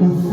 C'est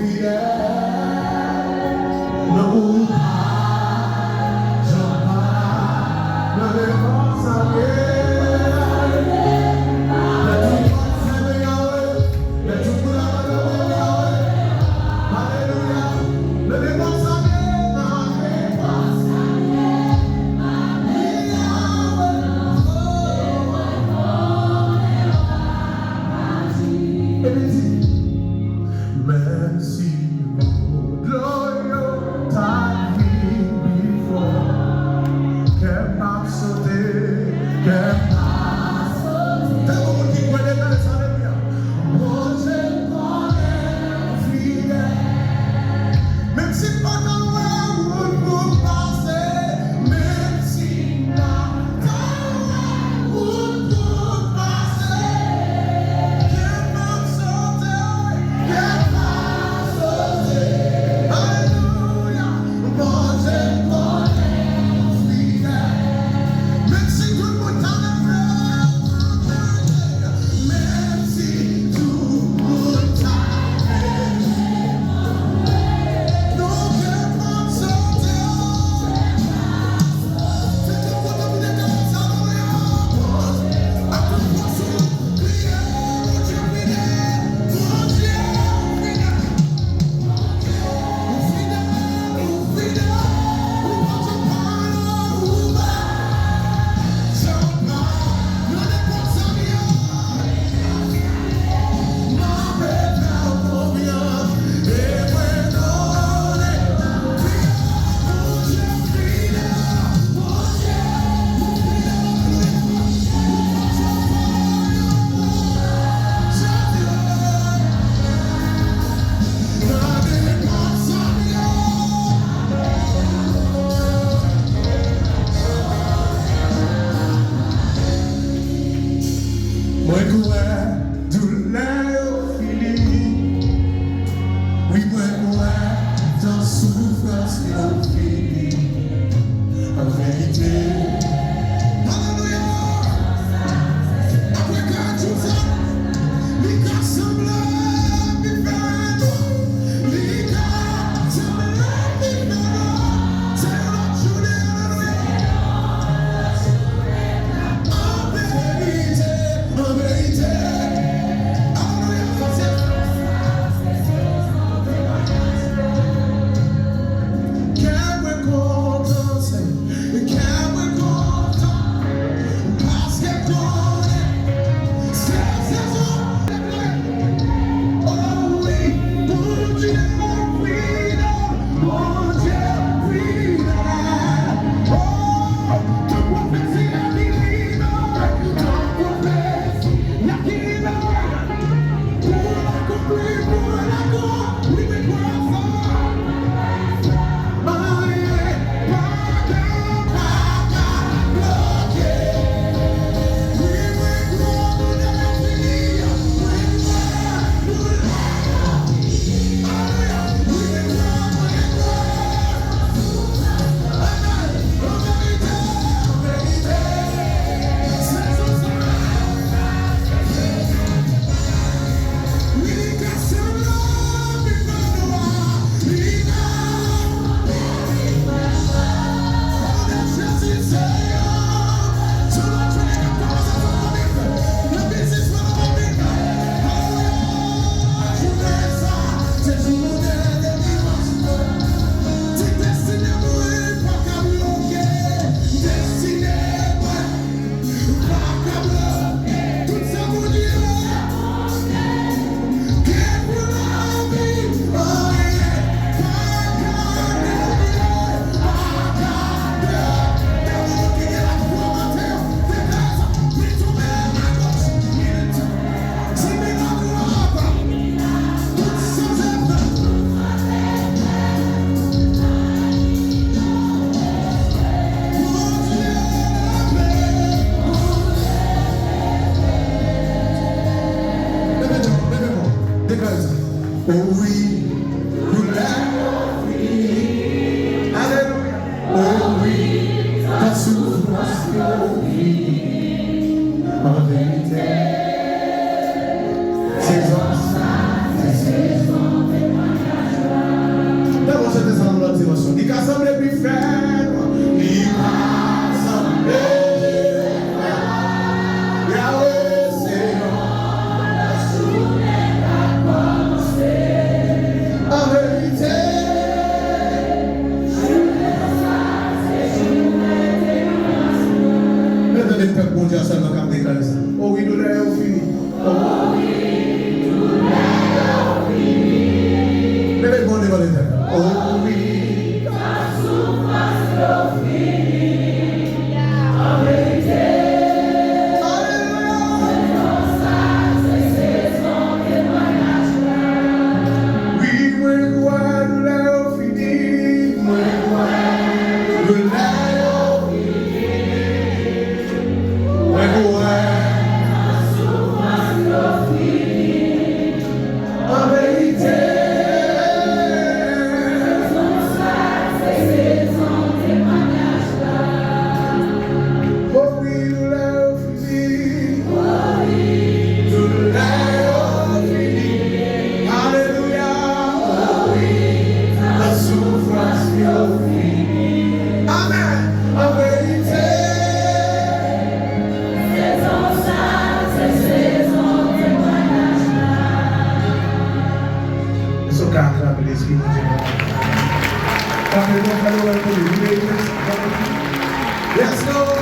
Yes, Lord.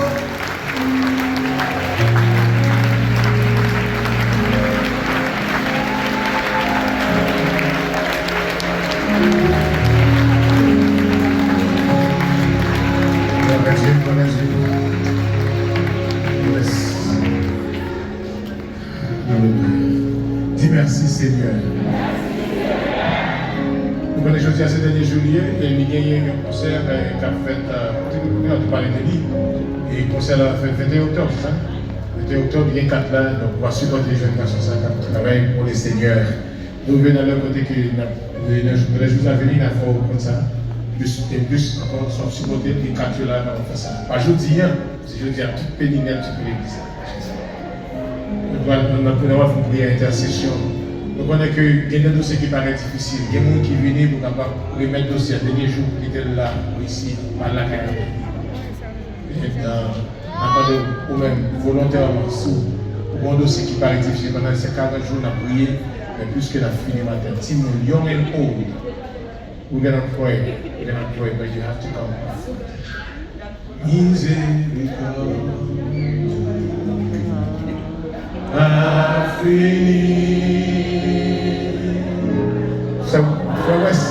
Dis merci Seigneur. Nous connaissons aujourd'hui à ce dernier juillet, et il y a eu un concert qui a fait, on a parlé de lui, et le concert a fait 21 octobre, c'est ça? 21 octobre, il y a 4 là, donc on va supporter les jeunes garçons qui travaillent pour les seigneurs. Nous venons à leur côté que les jours à venir, il a fait comme ça. Plus et plus encore, sont supportés les 4 là, on fait ça. Pas jeudi, c'est jeudi à toute péninette, toute l'église. Nous allons faire une prière intercession. Nous connaissons qu'il y a des dossiers qui paraissent difficiles. Il y a des gens qui viennent pour remettre le dossier. Les derniers jours qui étaient là, ici, par la carrière. Et dans ou même volontairement, sous un dossier qui paraît difficile, pendant ces 40 jours, on a prié, mais plus que la fin du matin. Si nous, young and old, we're going to pray, but you have to come. So, West.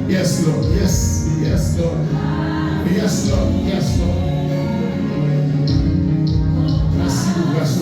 Yes, Lord. Yes, yes, Lord. Yes, Lord. Yes, Lord. Merci pour grâce.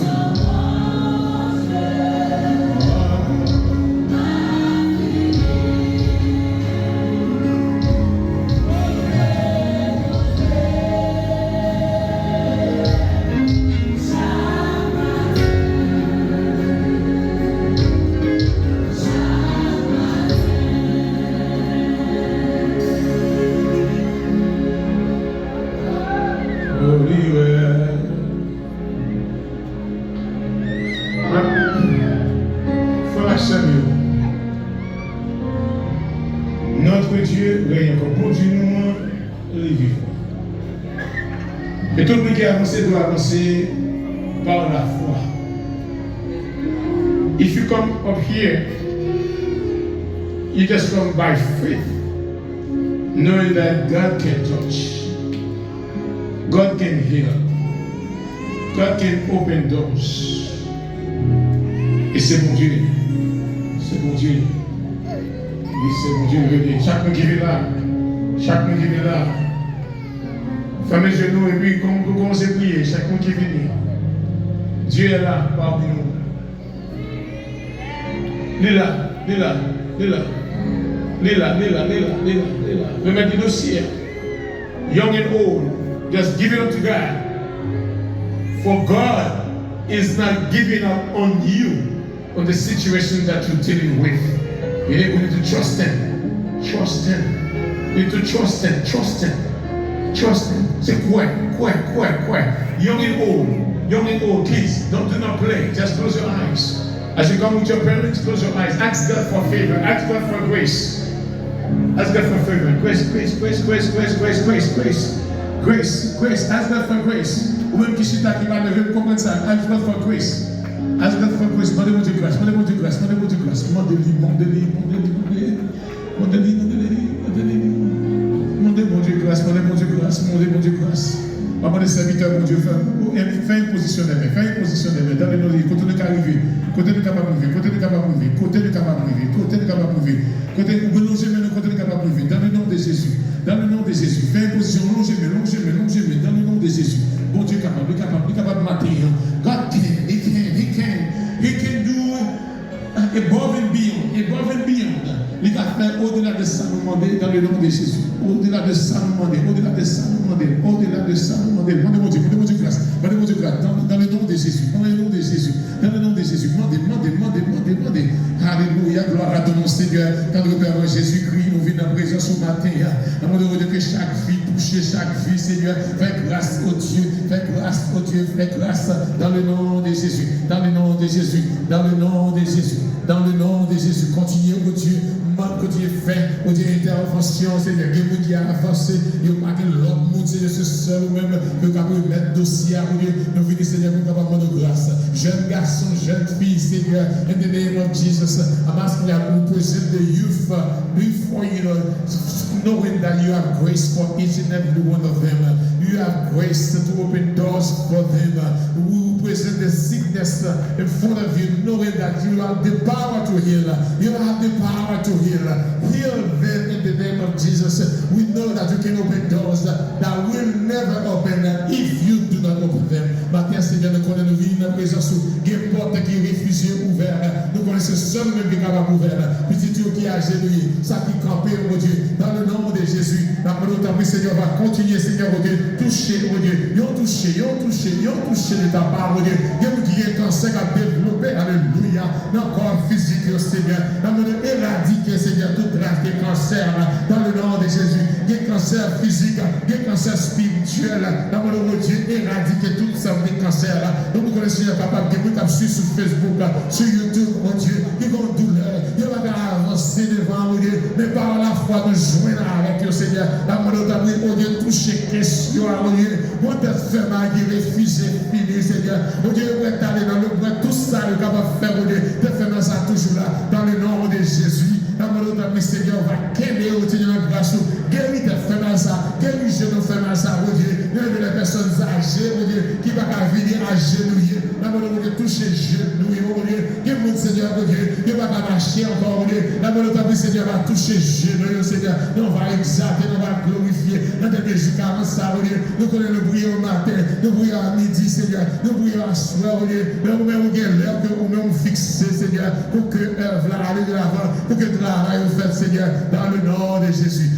Notre Dieu règne comme continuellement les vivants. Et tout le monde qui avance doit avancer par la foi. If you come up here, you just come by faith, knowing that God can touch, God can heal, God can open doors. Et c'est mon Dieu. C'est mon Dieu. Oui, c'est mon Dieu. Chacun qui vient là. Chacun qui vient là. Fermez les genoux et puis commencez à prier. Chacun qui vient. Dieu est là parmi nous. Il est là. Il est là. Il est là. Il est là. Il est là. Il est là. Il est là. Il est là. Remettez le dossier. Young and old, just give it up to God. For God is not giving up on you, on the situation that you're dealing with. You need to trust Him. Trust Him. You need to trust Him. Trust Him. Trust Him. Say, quiet. Young and old, kids, do not play. Just close your eyes. As you come with your parents, close your eyes. Ask God for favor. Ask God for grace. Ask God for favor. Grace. Ask God for grace. Ou même qui chita qui va lever, comprendre ça. Ask God for grace. Ask God for grace. Demandez-moi de grâce. Demandez-moi de grâce. Maman des serviteurs, mon Dieu, fais une position des mains. Dans le nom de Dieu, côté de arriver, côté de capable de côté de capable dans le nom de Jésus. Dans le nom de Jésus. Fais une position, longez mes dans le nom de Jésus. Bon Dieu capable de mater. God can, He can do above and beyond. Il va faire au-delà de ça, nous demander dans le nom de Jésus. Au-delà de ça, nous demander. Demandez-moi Dieu grâce. Dans le nom de Jésus. Demandez. Alléluia, gloire à ton nom, Seigneur. Dans le Père Jésus-Christ, nous venons en présence ce matin. Demandons que chaque vie touche, chaque vie, Seigneur. Fais grâce au Dieu. Fais grâce dans le nom de Jésus. Dans le nom de Jésus. Continuez, oh Dieu. Que Dieu fait, oh Dieu, intervention, Seigneur, que Dieu a avancé, il a marqué l'homme, mon Dieu, je suis seul ou même, que tu as pu mettre dossier à Dieu, nous venons, Seigneur, pour capable de grâce. Jeune garçon, jeune fille, Seigneur, in the name of Jesus, I'm asking you to present the youth before you, knowing that you have grace for each and every one of them. You have grace to open doors for them. We present the sickness in front of you, knowing that you have the power to heal. You have the power to heal. Heal them in the name of Jesus. We know that you can open doors that will never open if you do not open them. Maintenant, Seigneur, nous connaissons nous vivons dans la présence où il y a une porte qui est réfugiée ouverte. Nous connaissons seul même qui est capable d'ouvrir. Petit Dieu qui a agenouillé, ça qui campé, oh Dieu, dans le nom de Jésus. La parole de Seigneur va continuer, Seigneur, oh Dieu, toucher, oh Dieu. Ils ont touché de ta part, oh Dieu. Il y a qui est cancer à développer, alléluia, dans le corps physique, oh Seigneur. Dans le monde éradiquer, Seigneur, toute race de cancer, dans le nom de Jésus. Il y a cancer physique, il y a cancer spirituel, dans le nom de Dieu, éradiquer toute sorte de cancer. Donc, nous connaissons, Seigneur, papa, qui vous suivre sur Facebook, sur YouTube, oh Dieu, qui ont douleur, il va avancer devant, oh Dieu, mais par la foi, nous joindre avec le Seigneur. La parole de Dieu, oh Dieu, toucher question, oh Dieu, moi, t'es fait mal, qui refuse, fini, Seigneur. Oh Dieu, vous êtes allé dans le bras, tout ça, le capable de faire, oh Dieu, t'es fait dans ça toujours là, dans le nom de Jésus. La parole de Seigneur va qu'aimer, oh Dieu, dans le grâce, guérir tes fait dans ça, guérir je nous fait dans ça, oh Dieu, lever les personnes âgées, oh Dieu, qui va venir à genouiller. La parole de toucher genoux, oh Dieu, qui mon Seigneur, oh Dieu, qui va marcher encore, oh Dieu. La parole de Seigneur va toucher genoux, Seigneur, nous va exalter, nous va glorifier. Dans tes médicaments, ça, oh Dieu, nous connaissons le bruit au matin, nous brillons à midi, Seigneur, nous brillons à soir, oh Dieu, nous même l'heure que nous même fixé, Seigneur, pour que œuvre là, aller de l'avant, pour que travail au fait, Seigneur, dans le nom de Jésus,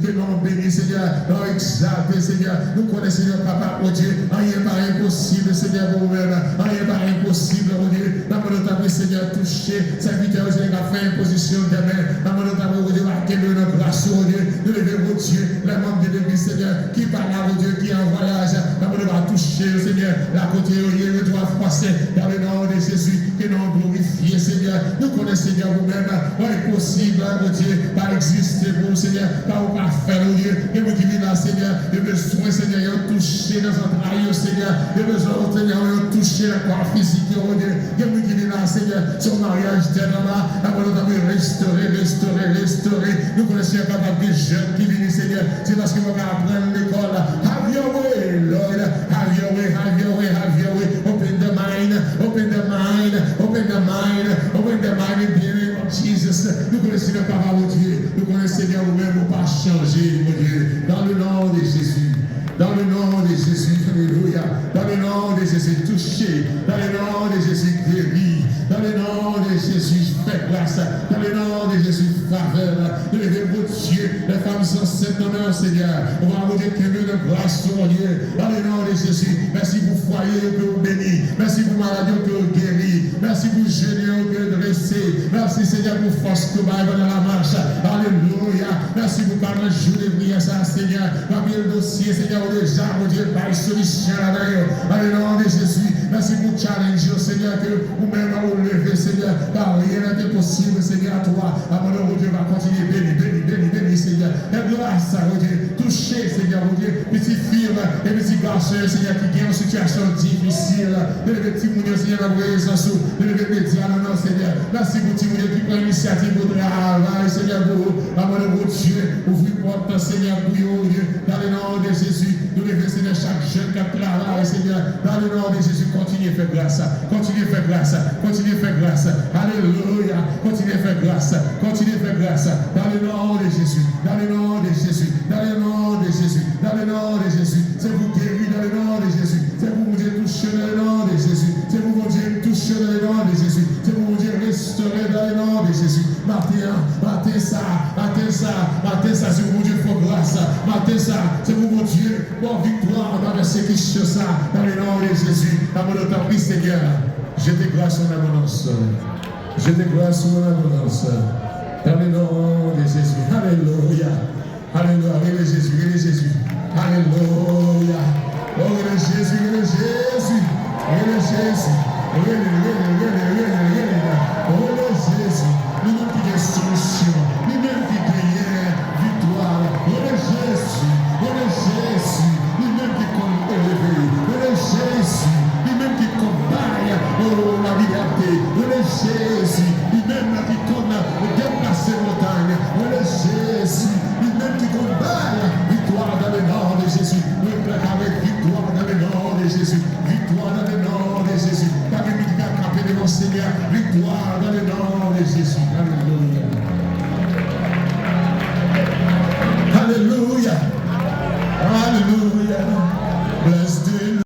que nous bénis, Seigneur, nous exalter, Seigneur, nous connaissons, Seigneur, papa, oh Dieu, rien pas impossible, Seigneur, pour vous-même, rien pas impossible, oh Dieu, dans mon temps, Seigneur, toucher, serviteur, Seigneur, faire une position de main, dans mon temps, oh Dieu, marquer notre grâce, oh Dieu, nous lever, oh Dieu, les membres de l'église, Seigneur, qui parle à oh Dieu, qui est en voyage, dans mon temps, toucher, Seigneur, la côté, oh Dieu, le doigt froissé, dans le nom de Jésus, que nous glorifions, Seigneur, nous connaissons, Seigneur, vous-même, impossible, oh Dieu, pas exister pour Seigneur, pas vous pas faire, oh Dieu, et vous qui venez là, Seigneur, et besoin, Seigneur, et toucher dans notre aïe, Seigneur, et besoin, Seigneur, et toucher le corps physique, oh Dieu, et vous qui venez là, Seigneur, son mariage d'éternellement, la volonté de restaurer, nous connaissons capable de jeunes qui viennent, Seigneur, c'est parce que vous allez apprendre l'école, have your way, Lord, have your way, open the mind, connaît, Seigneur, vous-même, vous pas changer, mon Dieu. Dans le nom de Jésus. Dans le nom de Jésus, alléluia. Dans le nom de Jésus, touché. Dans le nom de Jésus, guéri. Dans le nom de Jésus, fais grâce. Dans le nom de Jésus, faveur. Levez vos Dieu. Les femmes sont cette honneur, Seigneur. On va vous dire que de grâce, mon Dieu. Dans le nom de Jésus, merci pour foyer que vous bénissez. Merci pour maladie que vous guérissez. Merci pour jeûner que vous dressez. Merci, Seigneur, pour force que vous avez dans la marche. Alléluia. Merci pour pas le jour de prière, ça, Seigneur. Parmi le dossier, Seigneur, déjà, mon Dieu, par une solution là-dedans. Dans le nom de Jésus, merci pour challenge, Seigneur, que vous-même vous levez, Seigneur, car rien n'est possible, Seigneur, à toi. Avant mon Dieu, va continuer, béni, Seigneur. Et grâce, mon Dieu, toucher, Seigneur, mon Dieu, petit fille et petit garçon, Seigneur, qui vient en situation difficile. De lever petit moun, Seigneur, la présence, de lever médias, non, Seigneur. Merci pour petit moun qui prend l'initiative au travail, Seigneur, pour avant mon Dieu, ouvrir porte, Seigneur, pour Dieu, dans le nom de Jésus. Nous devons, Seigneur, chaque jeune qui travaille, Seigneur, dans le nom de Jésus, continuez à faire grâce, continuez à faire grâce, continuez à faire grâce, alléluia, continuez à faire grâce, continuez à faire grâce, dans le nom de Jésus, dans le nom de Jésus, dans le nom de Jésus, dans le nom de Jésus, c'est vous guérir dans le nom de Jésus, c'est vous, mon Dieu, toucher dans le nom de Jésus, c'est vous, mon Dieu, toucher dans le nom de Jésus, c'est vous, mon Dieu, restaurer dans le nom de Jésus, matin ça, c'est vous, mon Dieu, pour grâce, matin ça, c'est vous, mon Dieu, pour victoire dans le séquisme ça, dans le nom de Jésus, dans mon temps, Seigneur, je te grâce en abondance, je te grâce en abondance, dans le nom de Jésus, alléluia, alléluia, relève Jésus, alléluia, oh, relève Jésus, relève Jésus, lui-même qui a instruction, lui-même qui gagne victoire, relève Jésus, lui-même qui compte élevé, relève Jésus, lui-même qui combat la liberté, relève Jésus, lui-même qui compte déplacer montagne, relève Jésus, lui-même qui combat victoire dans le nom de Jésus, avec victoire dans le nom de Jésus, victoire dans le nom de Jésus, pas de médicaments capés de mon Seigneur, victoire dans le nom de Jésus, alléluia. Alléluia. Alléluia.